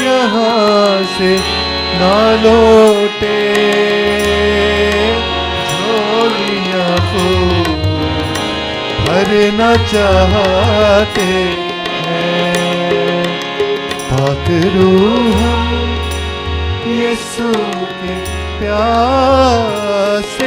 यहाँ से ना लौटे, झोलियाँ फूल भरना चाहते हैं। पाकरू हम यीशु के प्यासे,